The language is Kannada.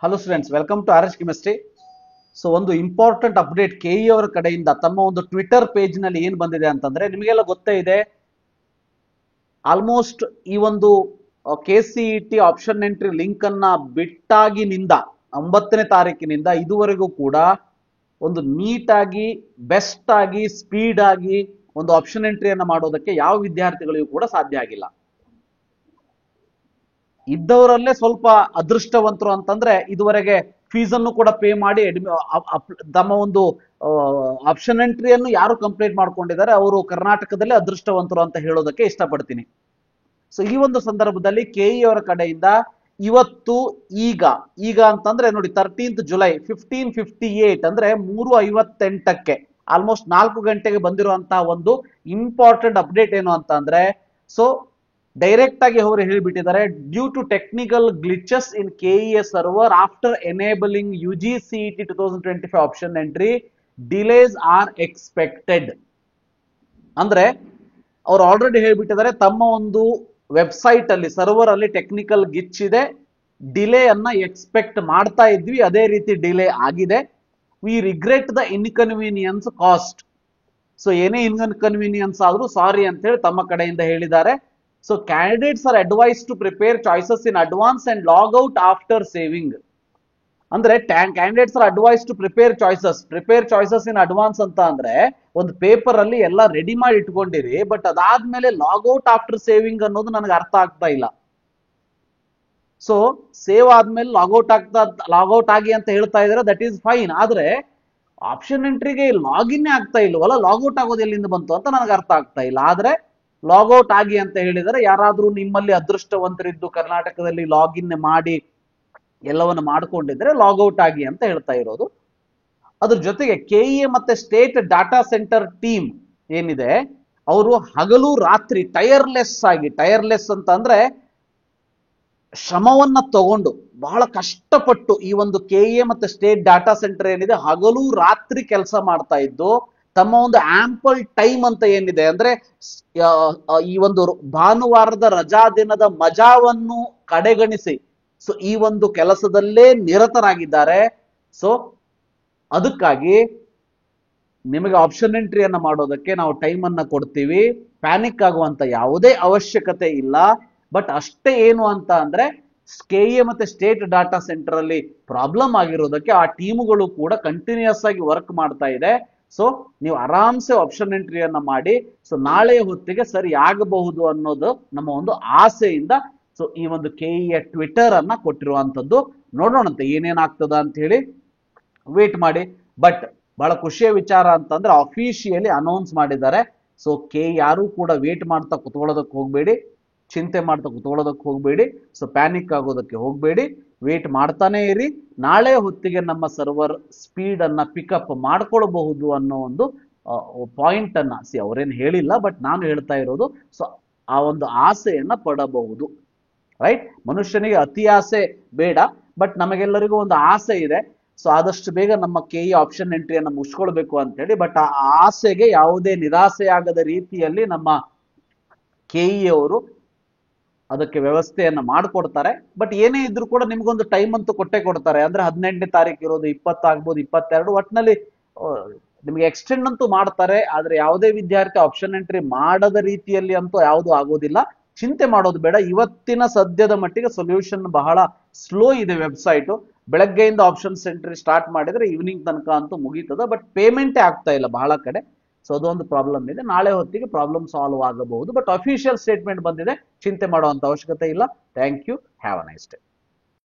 Hello students, welcome to R H chemistry. So ಒಂದು ಇಂಪಾರ್ಟೆಂಟ್ ಅಪ್ಡೇಟ್ ಕೆಇ ಅವರ ಕಡೆಯಿಂದ ತಮ್ಮ ಒಂದು ಟ್ವಿಟರ್ ಪೇಜ್ ನಲ್ಲಿ ಏನ್ ಬಂದಿದೆ ಅಂತಂದ್ರೆ, ನಿಮಗೆಲ್ಲ ಗೊತ್ತೇ ಇದೆ, ಆಲ್ಮೋಸ್ಟ್ ಈ ಒಂದು KCET ಆಪ್ಷನ್ ಎಂಟ್ರಿ ಲಿಂಕ್ ಅನ್ನ ಬಿಟ್ಟಾಗಿನಿಂದ 9ನೇ ತಾರೀಕಿನಿಂದ ಇದುವರೆಗೂ ಕೂಡ ಒಂದು ನೀಟಾಗಿ ಬೆಸ್ಟ್ ಆಗಿ ಸ್ಪೀಡ್ ಆಗಿ ಒಂದು ಆಪ್ಷನ್ ಎಂಟ್ರಿಯನ್ನ ಮಾಡೋದಕ್ಕೆ ಯಾವ ವಿದ್ಯಾರ್ಥಿಗಳಿಗೂ ಕೂಡ ಸಾಧ್ಯ ಆಗಿಲ್ಲ. ಇದ್ದವರಲ್ಲೇ ಸ್ವಲ್ಪ ಅದೃಷ್ಟವಂತರು ಅಂತಂದ್ರೆ ಇದುವರೆಗೆ ಫೀಸ್ ಅನ್ನು ಕೂಡ ಪೇ ಮಾಡಿ ತಮ್ಮ ಒಂದು ಆಪ್ಷನ್ ಎಂಟ್ರಿಯನ್ನು ಯಾರು ಕಂಪ್ಲೀಟ್ ಮಾಡ್ಕೊಂಡಿದ್ದಾರೆ ಅವರು ಕರ್ನಾಟಕದಲ್ಲೇ ಅದೃಷ್ಟವಂತರು ಅಂತ ಹೇಳೋದಕ್ಕೆ ಇಷ್ಟಪಡ್ತೀನಿ. ಸೊ ಈ ಒಂದು ಸಂದರ್ಭದಲ್ಲಿ ಕೆಇ ಅವರ ಕಡೆಯಿಂದ ಇವತ್ತು ಈಗ ಅಂತಂದ್ರೆ ನೋಡಿ 13th ಜುಲೈ 15:58 ಅಂದ್ರೆ 3:58ಕ್ಕೆ ಆಲ್ಮೋಸ್ಟ್ 4 ಗಂಟೆಗೆ ಬಂದಿರುವಂತಹ ಒಂದು ಇಂಪಾರ್ಟೆಂಟ್ ಅಪ್ಡೇಟ್ ಏನು ಅಂತ ಅಂದ್ರೆ, ಸೊ ಡೈರೆಕ್ಟ್ ಆಗಿ ಅವರು ಹೇಳಿಬಿಟ್ಟಿದ್ದಾರೆ, due to technical glitches in KEA server after enabling UGCET 2025 option entry delays are expected. ಅಂದ್ರೆ ಅವ್ರು ಆಲ್ರೆಡಿ ಹೇಳ್ಬಿಟ್ಟಿದ್ದಾರೆ, ತಮ್ಮ ಒಂದು ವೆಬ್ಸೈಟ್ ಅಲ್ಲಿ ಸರ್ವರ್ ಅಲ್ಲಿ ಟೆಕ್ನಿಕಲ್ ಗ್ಲಿಚ್ ಇದೆ, ಡಿಲೇ ಅನ್ನ ಎಕ್ಸ್ಪೆಕ್ಟ್ ಮಾಡ್ತಾ ಇದ್ವಿ, ಅದೇ ರೀತಿ ಡಿಲೇ ಆಗಿದೆ. We regret the inconvenience caused. So ಏನೇ ಇನ್ಕನ್ವೀನಿಯನ್ಸ್ ಆದ್ರೂ ಸಾರಿ ಅಂತ ಹೇಳಿ ತಮ್ಮ ಕಡೆಯಿಂದ ಹೇಳಿದ್ದಾರೆ. So candidates are advised to prepare choices in advance and log out after saving. ಅಂದ್ರೆ candidates are advise to prepare choices in advance ಅಂತ ಅಂದ್ರೆ ಒಂದು ಪೇಪರ್ ಅಲ್ಲಿ ಎಲ್ಲ ರೆಡಿ ಮಾಡಿ ಇಟ್ಕೊಂಡಿರಿ, ಬಟ್ ಅದಾದ್ಮೇಲೆ ಲಾಗ್ಔಟ್ ಆಫ್ಟರ್ ಸೇವಿಂಗ್ ಅನ್ನೋದು ನನಗೆ ಅರ್ಥ ಆಗ್ತಾ ಇಲ್ಲ. ಸೊ ಸೇವ್ ಆದ್ಮೇಲೆ ಲಾಗ್ಔಟ್ ಆಗಿ ಅಂತ ಹೇಳ್ತಾ ಇದಾರೆ, ದಟ್ ಈಸ್ ಫೈನ್. ಆದ್ರೆ ಆಪ್ಷನ್ ಎಂಟ್ರಿಗೆ ಲಾಗಿನ್ ಆಗ್ತಾ ಇಲ್ವಲ್ಲ, ಲಾಗ್ಔಟ್ ಆಗೋದು ಎಲ್ಲಿಂದ ಬಂತು ಅಂತ ನನಗೆ ಅರ್ಥ ಆಗ್ತಾ ಇಲ್ಲ. ಆದ್ರೆ ಲಾಗ್ಔಟ್ ಆಗಿ ಅಂತ ಹೇಳಿದರೆ, ಯಾರಾದ್ರೂ ನಿಮ್ಮಲ್ಲಿ ಅದೃಷ್ಟವಂತರಿದ್ದು ಕರ್ನಾಟಕದಲ್ಲಿ ಲಾಗಿನ್ ಮಾಡಿ ಎಲ್ಲವನ್ನು ಮಾಡ್ಕೊಂಡಿದ್ರೆ ಲಾಗ್ಔಟ್ ಆಗಿ ಅಂತ ಹೇಳ್ತಾ ಇರೋದು. ಅದ್ರ ಜೊತೆಗೆ ಕೆಇಎ ಮತ್ತೆ ಸ್ಟೇಟ್ ಡಾಟಾ ಸೆಂಟರ್ ಟೀಮ್ ಏನಿದೆ, ಅವರು ಹಗಲು ರಾತ್ರಿ ಟೈರ್ಲೆಸ್ ಅಂತ ಅಂದ್ರೆ ಶ್ರಮವನ್ನ ತಗೊಂಡು ಬಹಳ ಕಷ್ಟಪಟ್ಟು ಈ ಒಂದು ಕೆಇಎ ಮತ್ತೆ ಸ್ಟೇಟ್ ಡಾಟಾ ಸೆಂಟರ್ ಏನಿದೆ ಹಗಲು ರಾತ್ರಿ ಕೆಲಸ ಮಾಡ್ತಾ ಇದ್ದು, ತಮ್ಮ ಒಂದು ಆಂಪಲ್ ಟೈಮ್ ಅಂತ ಏನಿದೆ ಅಂದ್ರೆ ಈ ಒಂದು ಭಾನುವಾರದ ರಜಾ ದಿನದ ಮಜಾವನ್ನು ಕಡೆಗಣಿಸಿ ಸೊ ಈ ಒಂದು ಕೆಲಸದಲ್ಲೇ ನಿರತರಾಗಿದ್ದಾರೆ. ಸೊ ಅದಕ್ಕಾಗಿ ನಿಮಗೆ ಆಪ್ಷನ್ ಎಂಟ್ರಿಯನ್ನ ಮಾಡೋದಕ್ಕೆ ನಾವು ಟೈಮ್ ಅನ್ನ ಕೊಡ್ತೀವಿ, ಪ್ಯಾನಿಕ್ ಆಗುವಂತ ಯಾವುದೇ ಅವಶ್ಯಕತೆ ಇಲ್ಲ. ಬಟ್ ಅಷ್ಟೇ ಏನು ಅಂತ ಅಂದ್ರೆ, ಕೆಇಎ ಮತ್ತೆ ಸ್ಟೇಟ್ ಡಾಟಾ ಸೆಂಟರ್ ಅಲ್ಲಿ ಪ್ರಾಬ್ಲಮ್ ಆಗಿರೋದಕ್ಕೆ ಆ ಟೀಮುಗಳು ಕೂಡ ಕಂಟಿನ್ಯೂಸ್ ಆಗಿ ವರ್ಕ್ ಮಾಡ್ತಾ ಇದೆ. ಸೊ ನೀವು ಆರಾಮ್ಸೆ ಆಪ್ಷನ್ ಎಂಟ್ರಿಯನ್ನ ಮಾಡಿ, ಸೊ ನಾಳೆಯ ಹೊತ್ತಿಗೆ ಸರಿ ಆಗಬಹುದು ಅನ್ನೋದು ನಮ್ಮ ಒಂದು ಆಸೆಯಿಂದ ಸೊ ಈ ಒಂದು ಕೆಇಎ ಟ್ವಿಟರ್ ಅನ್ನ ಕೊಟ್ಟಿರುವಂತದ್ದು. ನೋಡೋಣಂತೆ ಏನೇನಾಗ್ತದ ಅಂತ ಹೇಳಿ ವೇಟ್ ಮಾಡಿ. ಬಟ್ ಬಹಳ ಖುಷಿಯ ವಿಚಾರ ಅಂತಂದ್ರೆ ಅಫಿಷಿಯಲಿ ಅನೌನ್ಸ್ ಮಾಡಿದ್ದಾರೆ. ಸೊ ಯಾರು ಕೂಡ ವೇಟ್ ಮಾಡ್ತಾ ಕುತ್ಕೊಳ್ಳೋದಕ್ಕೆ ಹೋಗ್ಬೇಡಿ, ಚಿಂತೆ ಮಾಡ್ತಾ ಕುತ್ಕೊಳ್ಳೋದಕ್ಕೆ ಹೋಗ್ಬೇಡಿ, ಸೊ ಪ್ಯಾನಿಕ್ ಆಗೋದಕ್ಕೆ ಹೋಗ್ಬೇಡಿ, ವೇಟ್ ಮಾಡ್ತಾನೆ ಇರಿ. ನಾಳೆ ಹೊತ್ತಿಗೆ ನಮ್ಮ ಸರ್ವರ್ ಸ್ಪೀಡ್ ಅನ್ನ ಪಿಕಪ್ ಮಾಡ್ಕೊಳ್ಬಹುದು ಅನ್ನೋ ಒಂದು ಪಾಯಿಂಟ್ ಅನ್ನ ಅವರೇನು ಹೇಳಿಲ್ಲ, ಬಟ್ ನಾನು ಹೇಳ್ತಾ ಇರೋದು. ಸೊ ಆ ಒಂದು ಆಸೆಯನ್ನ ಪಡಬಹುದು, ರೈಟ್? ಮನುಷ್ಯನಿಗೆ ಅತಿ ಆಸೆ ಬೇಡ, ಬಟ್ ನಮಗೆಲ್ಲರಿಗೂ ಒಂದು ಆಸೆ ಇದೆ. ಸೊ ಆದಷ್ಟು ಬೇಗ ನಮ್ಮ ಕೆಇ ಆಪ್ಷನ್ ಎಂಟ್ರಿಯನ್ನ ಮುಗಿಸ್ಕೊಳ್ಬೇಕು ಅಂತ ಹೇಳಿ. ಬಟ್ ಆ ಆಸೆಗೆ ಯಾವುದೇ ನಿರಾಸೆಯಾಗದ ರೀತಿಯಲ್ಲಿ ನಮ್ಮ ಕೆಇ ಅವರು ಅದಕ್ಕೆ ವ್ಯವಸ್ಥೆಯನ್ನ ಮಾಡಿಕೊಡ್ತಾರೆ. ಬಟ್ ಏನೇ ಇದ್ರೂ ಕೂಡ ನಿಮ್ಗೊಂದು ಟೈಮ್ ಅಂತೂ ಕೊಟ್ಟೆ ಕೊಡ್ತಾರೆ. ಅಂದ್ರೆ 18ನೇ ತಾರೀಕು ಇರೋದು, 20 ಆಗ್ಬೋದು, 22, ಒಟ್ಟಿನಲ್ಲಿ ನಿಮ್ಗೆ ಎಕ್ಸ್ಟೆಂಡ್ ಅಂತೂ ಮಾಡ್ತಾರೆ. ಆದ್ರೆ ಯಾವುದೇ ವಿದ್ಯಾರ್ಥಿ ಆಪ್ಷನ್ ಎಂಟ್ರಿ ಮಾಡದ ರೀತಿಯಲ್ಲಿ ಅಂತೂ ಯಾವುದು ಆಗೋದಿಲ್ಲ. ಚಿಂತೆ ಮಾಡೋದು ಬೇಡ. ಇವತ್ತಿನ ಸದ್ಯದ ಮಟ್ಟಿಗೆ ಸೊಲ್ಯೂಷನ್ ಬಹಳ ಸ್ಲೋ ಇದೆ ವೆಬ್ಸೈಟ್. ಬೆಳಗ್ಗೆಯಿಂದ ಆಪ್ಷನ್ಸ್ ಎಂಟ್ರಿ ಸ್ಟಾರ್ಟ್ ಮಾಡಿದ್ರೆ ಈವ್ನಿಂಗ್ ತನಕ ಅಂತೂ ಮುಗೀತದ, ಬಟ್ ಪೇಮೆಂಟೇ ಆಗ್ತಾ ಇಲ್ಲ ಬಹಳ ಕಡೆ. ಸೊ ಅದೊಂದು ಪ್ರಾಬ್ಲಮ್ ಇದೆ. ನಾಳೆ ಹೊತ್ತಿಗೆ ಪ್ರಾಬ್ಲಮ್ ಸಾಲ್ವ್ ಆಗಬಹುದು. ಬಟ್ ಅಫಿಷಿಯಲ್ ಸ್ಟೇಟ್ಮೆಂಟ್ ಬಂದಿದೆ, ಚಿಂತೆ ಮಾಡುವಂತ ಅವಶ್ಯಕತೆ ಇಲ್ಲ. Thank you, have a nice day.